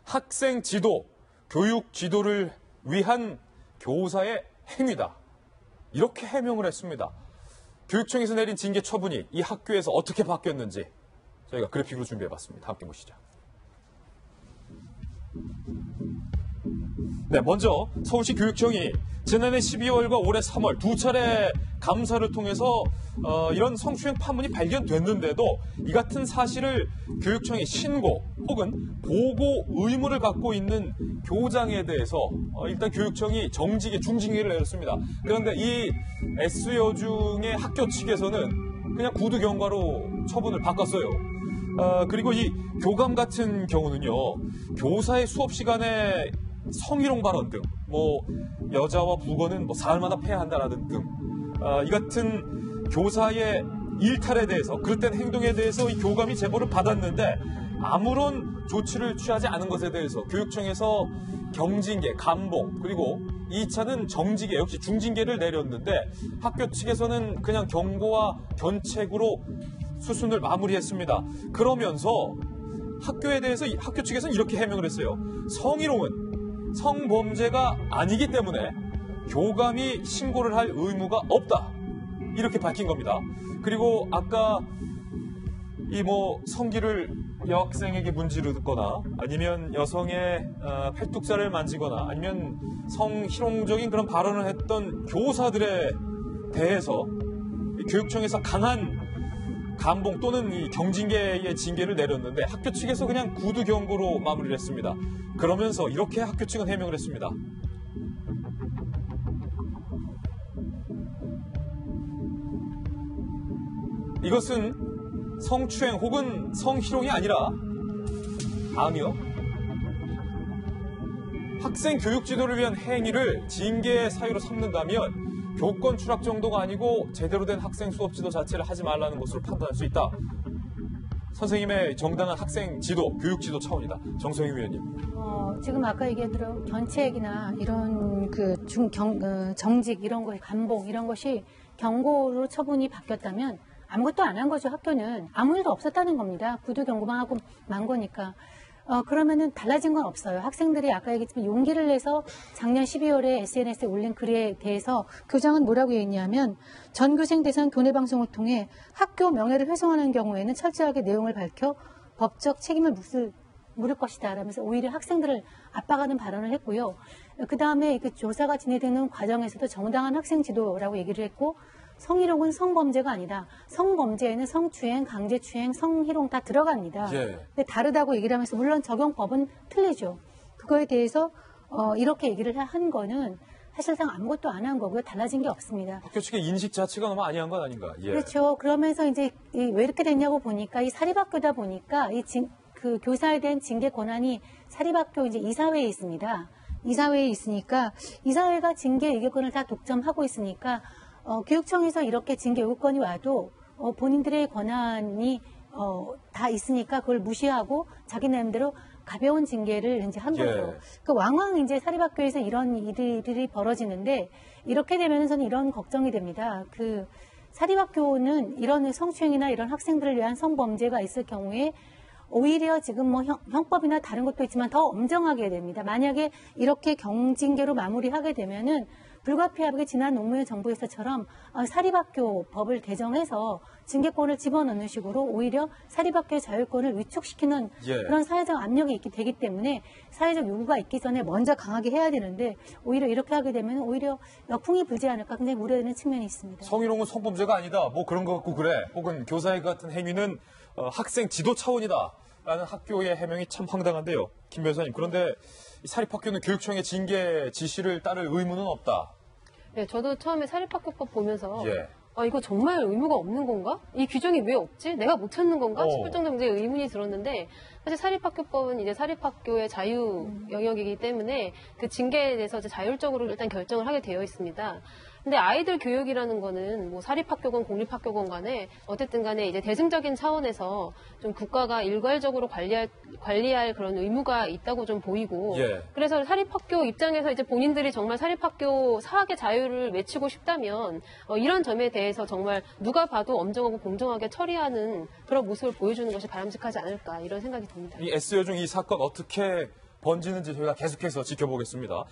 학생 지도, 교육 지도를 위한 교사의 행위다. 이렇게 해명을 했습니다. 교육청에서 내린 징계 처분이 이 학교에서 어떻게 바뀌었는지 저희가 그래픽으로 준비해봤습니다. 함께 보시죠. 네, 먼저 서울시 교육청이 지난해 12월과 올해 3월 두 차례 감사를 통해서 이런 성추행 파문이 발견됐는데도 이 같은 사실을 교육청이 신고 혹은 보고 의무를 갖고 있는 교장에 대해서 일단 교육청이 정직의 중징계를 내렸습니다. 그런데 이 S여중의 학교 측에서는 그냥 구두 경과로 처분을 바꿨어요. 그리고 이 교감 같은 경우는요, 교사의 수업 시간에 성희롱 발언 등, 여자와 북어는 사흘마다 폐하한다라는 등, 이 같은 교사의 일탈에 대해서, 그릇된 행동에 대해서 이 교감이 제보를 받았는데 아무런 조치를 취하지 않은 것에 대해서 교육청에서 경징계, 감봉, 그리고 2차는 정징계, 역시 중징계를 내렸는데 학교 측에서는 그냥 경고와 견책으로 수순을 마무리했습니다. 그러면서 학교에 대해서 학교 측에서는 이렇게 해명을 했어요. 성희롱은 성범죄가 아니기 때문에 교감이 신고를 할 의무가 없다. 이렇게 밝힌 겁니다. 그리고 아까 성기를 여학생에게 문지르거나 아니면 여성의 팔뚝살을 만지거나 아니면 성희롱적인 그런 발언을 했던 교사들에 대해서 교육청에서 강한 감봉 또는 이 경징계의 징계를 내렸는데 학교 측에서 그냥 구두 경고로 마무리를 했습니다. 그러면서 이렇게 학교 측은 해명을 했습니다. 이것은 성추행 혹은 성희롱이 아니라 다음이요. 학생 교육 지도를 위한 행위를 징계의 사유로 삼는다면 교권 추락 정도가 아니고 제대로 된 학생 수업 지도 자체를 하지 말라는 것으로 판단할 수 있다. 선생님의 정당한 학생 지도, 교육 지도 차원이다. 정성희 위원님. 지금 아까 얘기한 대로 견책이나 이런 정직 이런 거에 감봉 이런 것이 경고로 처분이 바뀌었다면 아무것도 안 한 거죠. 학교는 아무 일도 없었다는 겁니다. 구두 경고만 하고 만 거니까. 그러면은 달라진 건 없어요. 학생들이 아까 얘기했지만 용기를 내서 작년 12월에 SNS에 올린 글에 대해서 교장은 뭐라고 얘기했냐면 전교생 대상 교내 방송을 통해 학교 명예를 훼손하는 경우에는 철저하게 내용을 밝혀 법적 책임을 물을 것이다 라면서 오히려 학생들을 압박하는 발언을 했고요. 그 다음에 그 조사가 진행되는 과정에서도 정당한 학생 지도라고 얘기를 했고 성희롱은 성범죄가 아니다. 성범죄에는 성추행, 강제추행, 성희롱 다 들어갑니다. 예. 근데 다르다고 얘기를 하면서 물론 적용법은 틀리죠. 그거에 대해서 이렇게 얘기를 한 거는 사실상 아무것도 안 한 거고요. 달라진 게 없습니다. 학교 측의 인식 자체가 너무 아니한 건 아닌가. 예. 그렇죠. 그러면서 이제 왜 이렇게 됐냐고 보니까 이 사립학교다 보니까 그 교사에 대한 징계 권한이 사립학교 이제 이사회에 있습니다. 이사회에 있으니까 이사회가 징계 의결권을 다 독점하고 있으니까 교육청에서 이렇게 징계 요구권이 와도 본인들의 권한이 다 있으니까 그걸 무시하고 자기네들대로 가벼운 징계를 이제 한 거죠. 예. 그 왕왕 이제 사립학교에서 이런 일들이 벌어지는데 이렇게 되면 저는 이런 걱정이 됩니다. 그 사립학교는 이런 성추행이나 이런 학생들을 위한 성범죄가 있을 경우에 오히려 지금 형법이나 다른 것도 있지만 더 엄정하게 됩니다. 만약에 이렇게 경징계로 마무리하게 되면은 불가피하게 지난 노무현 정부에서처럼 사립학교 법을 개정해서 징계권을 집어넣는 식으로 오히려 사립학교의 자율권을 위축시키는 그런 사회적 압력이 되기 때문에 사회적 요구가 있기 전에 먼저 강하게 해야 되는데 오히려 이렇게 하게 되면 오히려 역풍이 불지 않을까 굉장히 우려되는 측면이 있습니다. 성희롱은 성범죄가 아니다. 그런 것 같고 그래. 혹은 교사의 같은 행위는 학생 지도 차원이다. 라는 학교의 해명이 참 황당한데요. 김 변호사님. 그런데 사립학교는 교육청의 징계 지시를 따를 의무는 없다. 네, 저도 처음에 사립학교법 보면서 예. 이거 정말 의무가 없는 건가? 이 규정이 왜 없지? 내가 못 찾는 건가? 싶을 정도로 이제 의문이 들었는데 사실 사립학교법은 이제 사립학교의 자유 영역이기 때문에 그 징계에 대해서 이제 자율적으로 일단 결정을 하게 되어 있습니다. 근데 아이들 교육이라는 거는 뭐 사립학교건 공립학교건 간에 어쨌든 간에 이제 대승적인 차원에서 좀 국가가 일괄적으로 관리할 그런 의무가 있다고 좀 보이고 그래서 사립학교 입장에서 이제 본인들이 정말 사립학교 사학의 자유를 외치고 싶다면 이런 점에 대해서 정말 누가 봐도 엄정하고 공정하게 처리하는 그런 모습을 보여주는 것이 바람직하지 않을까 이런 생각이 듭니다. 이 S여중 이 사건 어떻게 번지는지 저희가 계속해서 지켜보겠습니다.